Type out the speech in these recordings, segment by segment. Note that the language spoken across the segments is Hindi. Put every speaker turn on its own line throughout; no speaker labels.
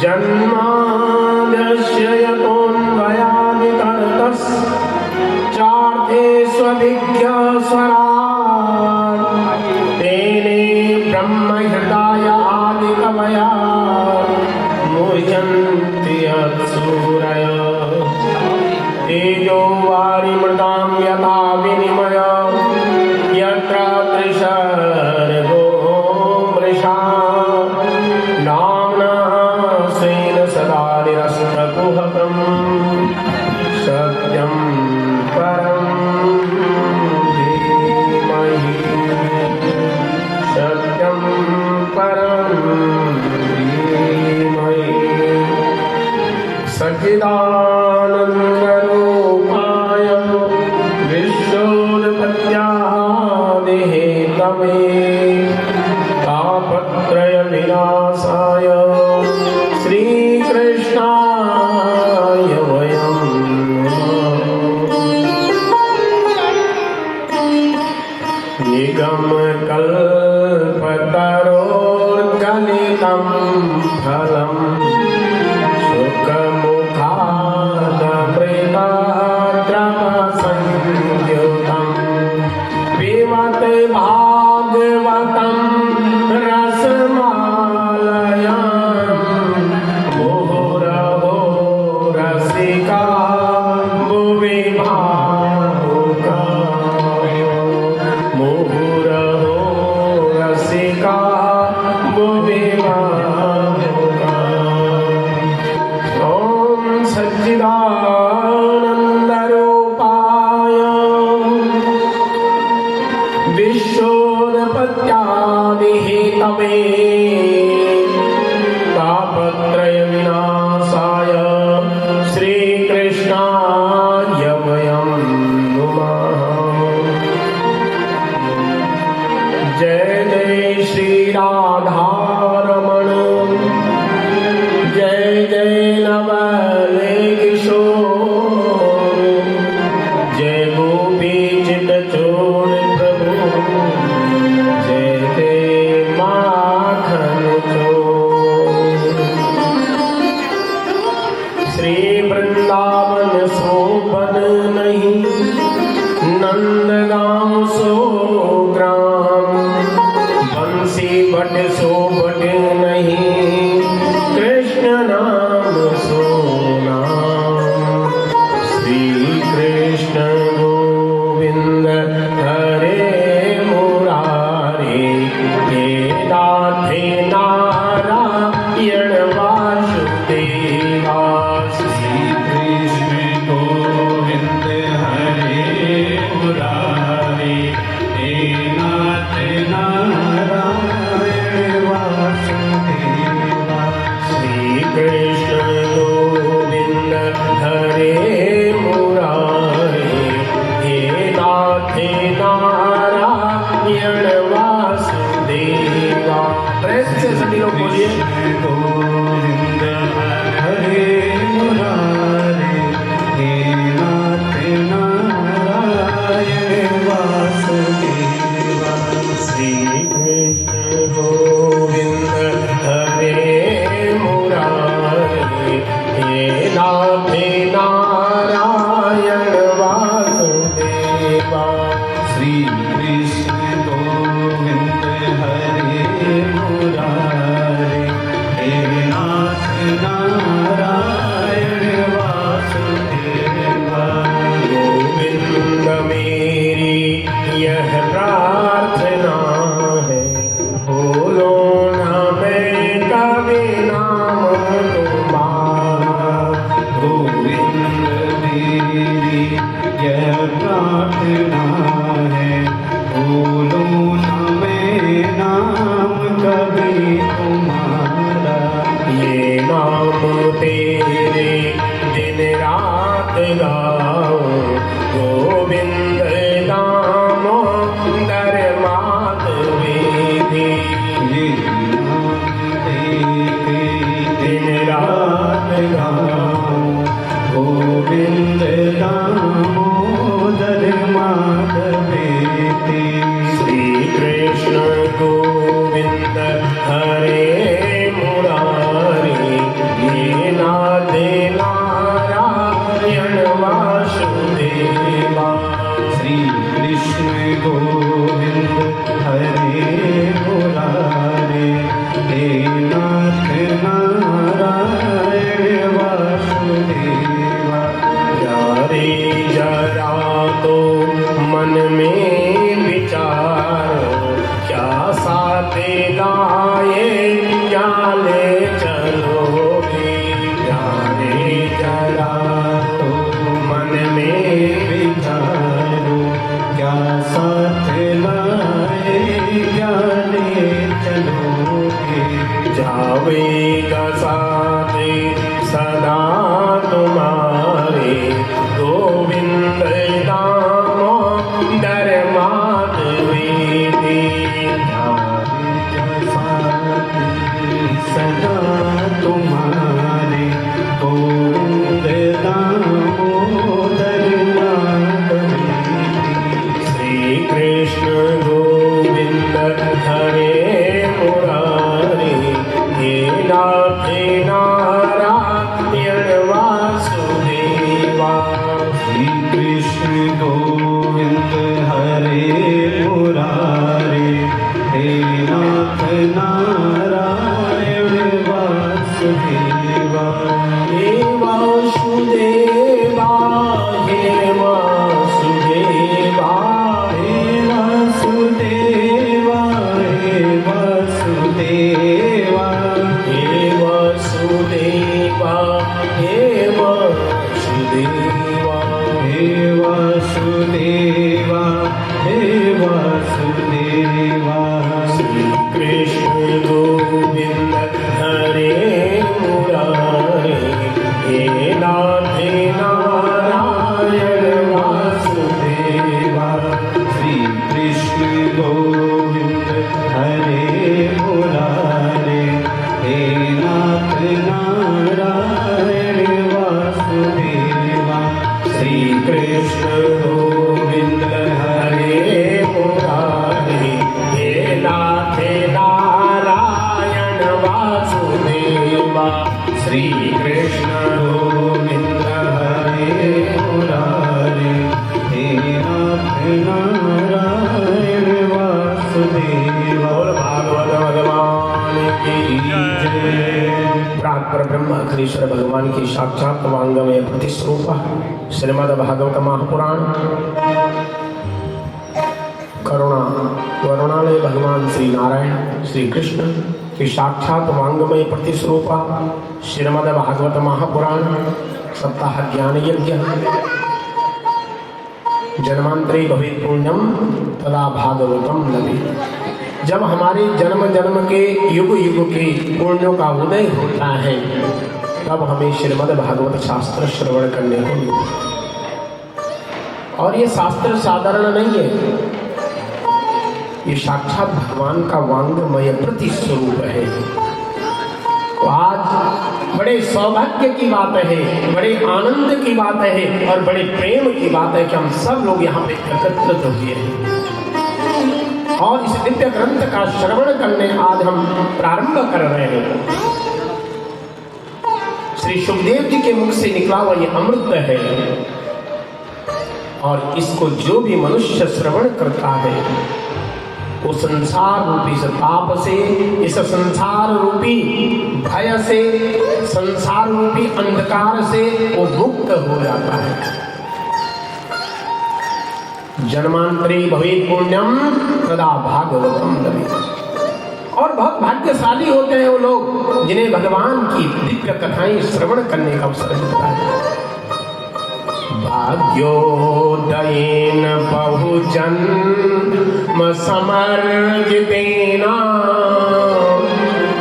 जन्माद्यस्य यतोऽन्वयादितरतश्चार्थेष्वभिज्ञस्वराट् तेने ब्रह्महृदाय आदिकवया मुह्यन्ति यत्सूरयः तेजो वारिमृतां यथा विनिमय यत्र त्रिशर्गो मृषा नाम्नः स्वेन सदा निरस्तकुहकम् सत्यं परं धीमहि सत्यं परं धीमहि सच्चिदानन्दरूपाय विश्वोत्पत्त्यादिहेतवे तापत्रयविनाशाय श्रीकृष्णाय वयं निगमकल्पतरोर्गलितं फलम् सुखमुखादमृताद्रवसंयुतं पिबत भागवतं रसमालयं मुहुरहो रसिका भुवि भावुका मुहुरहो रसिका भुवि भावुका। ॐ सच्चिदानन्दरूपाय विश्वोत्पत्त्यादिहेतवे तापत्रयविनाशाय श्रीकृष्णाय वयं नुमः। जय जय श्री राधारमण जय जय नवले किशोर जय गोपी चितचोर प्रभु जय जय माखन चोर। श्री वृंदावन सोबन नहीं नंदगांव सो ग्राम बंसी बट सो बट नहीं कृष्ण नाम सो नाम। श्री कृष्ण गोविंद हरे मुरारे हे नाथे नारायण वासुदेवा। श्री कृष्ण गोविंद हरे मुरारे हे नाथ नारायण वासुदेवा। श्री कृष्ण गोविंद हरे मुरारे हे नाथ नारायण वासुदेवा। प्रेम से सभी लोग बोलिए गोविंद हरे मुरारे हे नाथ नारायण वासुदेवा। श्री कृष्ण गोविंद हरे मुरारे हे नाथ नारायण वासुदेवा। श्री कृष्ण गोविंद हरे मुरारे हे नाथ नारायण वासुदेवा। गोविंद मेरी यह प्रार्थना है बोलो ना मैं कभी नाम तुम्हारा। गोविंद मेरी यह प्रार्थना है बोलो ना मैं नाम कभी तुम्हारा। ये नाम तेरे दिन रात गाओ गोविंद नाम दर मात वेदी। ये नाम तेरे दिन रात गाओ गोविंद दामोदर माधवेति। श्री कृष्ण गोविंद हरे जावेगा साथे सदा तुम्हारे गोविंद दामोदर माधवेति
सदा तुम्हारे गोविंद दामोदर माधवेति।
श्री कृष्ण गोविंद हरे मुरारे हे नाथ नारायण वासुदेवा।
श्री कृष्ण गोविंद हरे मुरारे हे नाथ नारायण वासुदेवा।
हे वासुदेवा हे वासुदेवा
हे वासुदेवा हे वासुदेवा
हे वासुदेवा हे वासुदेवा
हे वासुदेवा हे वासुदेवा।
श्री कृष्ण गोविंद हरे मुरारे हे नाथ नारायण वासुदेवा।
श्री कृष्ण गोविंद हरे मुरारे हे नाथ नारायण वासुदेवा।
श्री कृष्ण गोविंद हरे मुरारे हे नाथ नारायण वासुदेवा। श्री कृष्ण गोविंद
हरे मुरारे हे नाथ नारायण वासुदेवा।
बोल भागवत भगवान की जय। प्राग पर ब्रह्म अखिलेश्वर भगवान की साक्षात वांगमय प्रतिस्वरूप श्रीमद् भागवत महापुराण करुणा वरुणालय भगवान श्री नारायण श्री कृष्ण की साक्षात वांगमय प्रतिस्वरूप श्रीमद् भागवत महापुराण सप्ताह ज्ञान यज्ञ जन्मांतरे भवेत् पुण्यम तदा भागवतम लभेत्। जब हमारे जन्म जन्म के युग युग के पुण्यों का उदय होता है तब हमें श्रीमद् भागवत शास्त्र श्रवण करने को मिलता है। और ये शास्त्र साधारण नहीं है, ये साक्षात भगवान का वांगमय प्रतिस्वरूप है। तो आज बड़े सौभाग्य की बात है, बड़े आनंद की बात है और बड़े प्रेम की बात है कि हम सब लोग यहाँ पे एकत्रित हुए हैं और इस दिव्य ग्रंथ का श्रवण करने आज हम प्रारंभ कर रहे हैं। श्री सुखदेव जी के मुख से निकला हुआ ये अमृत है और इसको जो भी मनुष्य श्रवण करता है वो संसार रूपी इस ताप से, इस संसार रूपी भय से, संसार रूपी अंधकार से वो मुक्त हो जाता है। जन्मांतरे भवेत् पुण्यम तदा भागवतम लभेत्। और बहुत भाग्यशाली होते हैं वो लोग जिन्हें भगवान की दिव्य कथाएं श्रवण करने का अवसर मिलता है। भाग्योदयेन बहुजन्म समर्जितेना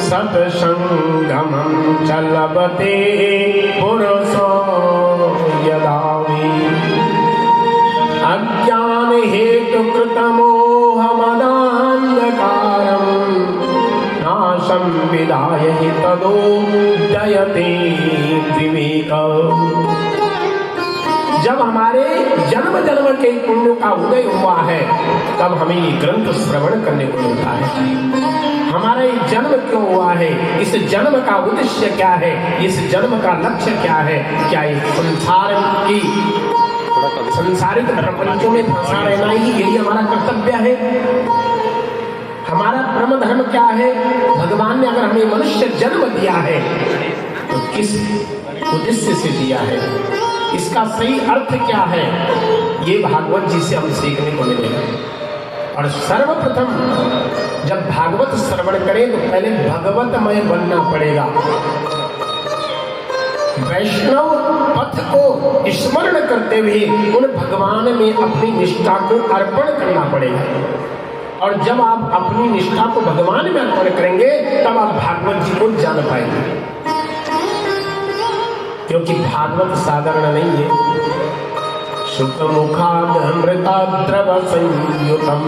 सत्संगमं च लभते पुरुषो यदा वै। अज्ञान हेतु कृतमोहमदान्धकारं नाशं विदाय हि तदोदयते विवेकः। जब हमारे जन्म जन्म के पुण्य का उदय हुआ है तब हमें ये ग्रंथ श्रवण करने को मिलता है। हमारा ये जन्म क्यों हुआ है, इस जन्म का उद्देश्य क्या है, इस जन्म का लक्ष्य क्या है, क्या इस संसार की संसारिक प्रपंचों में फंसा रहना ही यही हमारा कर्तव्य है। हमारा परम धर्म क्या है, भगवान ने अगर हमें मनुष्य जन्म दिया है तो किस उद्देश्य से दिया है, इसका सही अर्थ क्या है, ये भागवत जी से हम सीखने को मिलेगा। और सर्वप्रथम जब भागवत श्रवण करें तो पहले भगवतमय बनना पड़ेगा। वैष्णव पथ को स्मरण करते हुए उन भगवान में अपनी निष्ठा को अर्पण करना पड़ेगा। और जब आप अपनी निष्ठा को भगवान में अर्पण करेंगे तब आप भागवत जी को जान पाएंगे। क्योंकि भागवत साधारण नहीं है। सुखमुखाद अमृताद्रव संयुतम,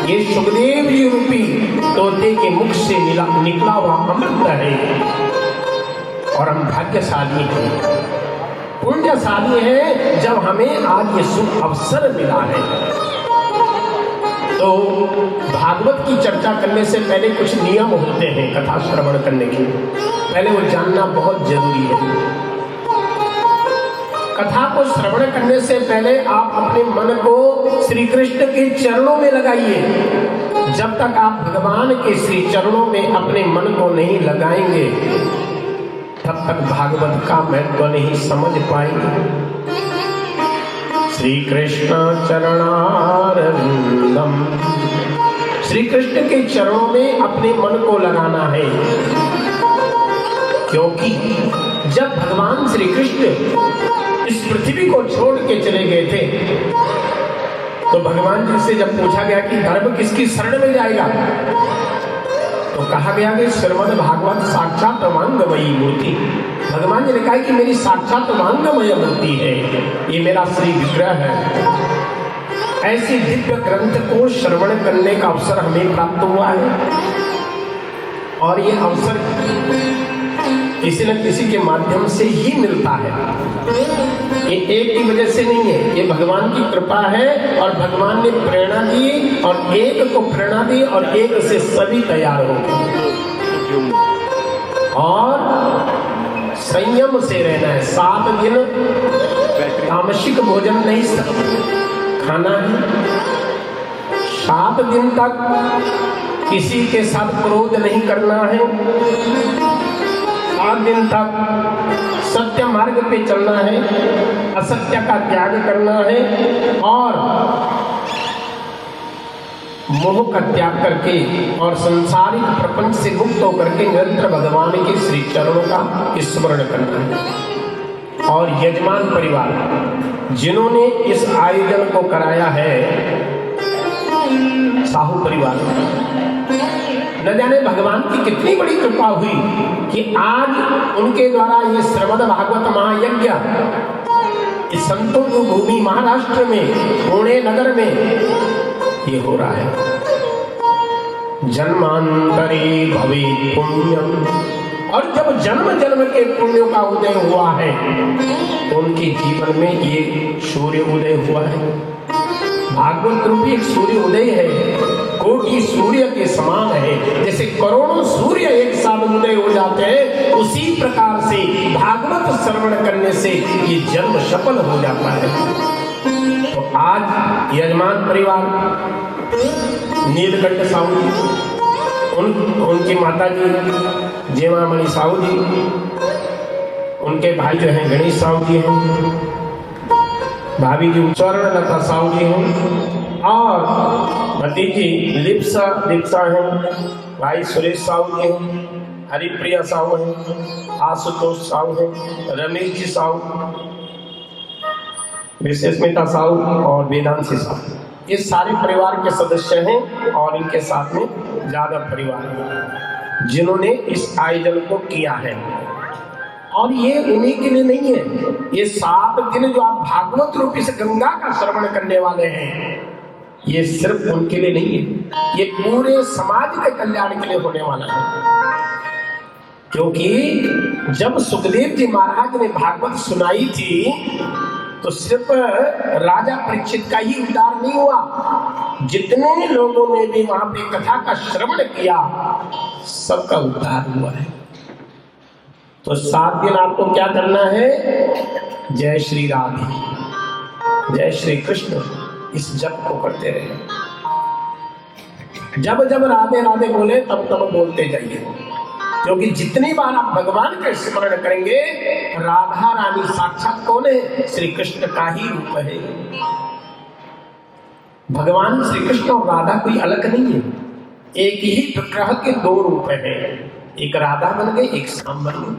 ये सुखदेव जी रूपी तोते के मुख से निकला हुआ अमृत है। और हम भाग्यशाली हैं, पुण्यशाली हैं जब हमें आज ये शुभ अवसर मिला है। तो भागवत की चर्चा करने से पहले कुछ नियम होते हैं कथा श्रवण करने के, पहले वो जानना बहुत जरूरी है। कथा को श्रवण करने से पहले आप अपने मन को श्री कृष्ण के चरणों में लगाइए। जब तक आप भगवान के श्री चरणों में अपने मन को नहीं लगाएंगे तब तक भागवत का महत्व नहीं समझ पाएंगे। श्री कृष्ण चरणारविंदम, श्री कृष्ण के चरणों में अपने मन को लगाना है। क्योंकि जब भगवान श्री कृष्ण इस पृथ्वी को छोड़ के चले गए थे तो भगवान जी से जब पूछा गया कि धर्म किसकी शरण में जाएगा तो कहा गया कि श्रीमद् भागवत साक्षात वांगमयी मूर्ति। भगवान जी ने कहा कि मेरी साक्षात वांगमय मूर्ति है, ये मेरा श्री विग्रह है। ऐसे दिव्य ग्रंथ को श्रवण करने का अवसर हमें प्राप्त हुआ है। और ये अवसर किसी न किसी के माध्यम से ही मिलता है, ये एक की वजह से नहीं है, ये भगवान की कृपा है। और भगवान ने प्रेरणा दी और एक को प्रेरणा दी और एक से सभी तैयार हो गए। और संयम से रहना है। 7 दिन तामसिक भोजन नहीं खाना है। 7 दिन तक किसी के साथ क्रोध नहीं करना है। 7 दिन तक सत्य मार्ग पे चलना है, असत्य का त्याग करना है और मोह का त्याग करके और संसारिक प्रपंच से मुक्त होकर के निरंतर भगवान के श्री चरणों का स्मरण करना है। और यजमान परिवार जिन्होंने इस आयोजन को कराया है, साहू परिवार, न जाने भगवान की कितनी बड़ी कृपा हुई कि आज उनके द्वारा ये श्रीमद् भागवत महायज्ञ इस संतों की भूमि महाराष्ट्र में पुणे नगर में ये हो रहा है। जन्मांतरे भवे पुण्यम, और जब जन्म जन्म के पुण्यों का उदय हुआ है तो उनके जीवन में ये सूर्य उदय हुआ है। भागवत रूपी एक सूर्य उदय है, कोटि सूर्य के समान है। जैसे करोड़ों सूर्य एक साथ उदय हो जाते हैं, उसी प्रकार से भागवत श्रवण करने से ये जन्म सफल हो जाता है। तो आज यजमान परिवार नीलकंठ साहू जी, उनकी माता जी जेमामणि साहू जी, उनके भाई जो हैं गणेश साहू जी हैं, भाभी जी स्वर्णलता साहू जी हैं और भतीजी लिप्सा हैं, भाई सुरेश साहू जी हैं, हरिप्रिया साहू हैं, आशुतोष साहू हैं, रमेश जी साहू, विशेषमिता साहू और वेदांशी साहू, ये सारे परिवार के सदस्य हैं। और इनके साथ में ज्यादा परिवार हैं जिन्होंने इस आयोजन को किया है। और ये उन्हीं के लिए नहीं है, ये 7 दिन जो आप भागवत रूपी से गंगा का श्रवण करने वाले हैं, ये सिर्फ उनके लिए नहीं है, ये पूरे समाज के कल्याण के लिए होने वाला है। क्योंकि जब सुखदेव जी महाराज ने भागवत सुनाई थी तो सिर्फ राजा परीक्षित का ही उद्धार नहीं हुआ, जितने लोगों ने भी वहां पे कथा का श्रवण किया सबका उद्धार हुआ है। तो 7 दिन आपको क्या करना है? जय श्री राधे, जय श्री कृष्ण, इस जप को करते रहे। जब जब राधे राधे बोले तब तब बोलते जाइए, क्योंकि जितनी बार आप भगवान का स्मरण करेंगे, राधा रानी साक्षात कौन है? श्री कृष्ण का ही रूप है। भगवान श्री कृष्ण और राधा कोई अलग नहीं है, एक ही विग्रह के 2 रूप हैं, एक राधा बन गए, एक श्याम बन गए।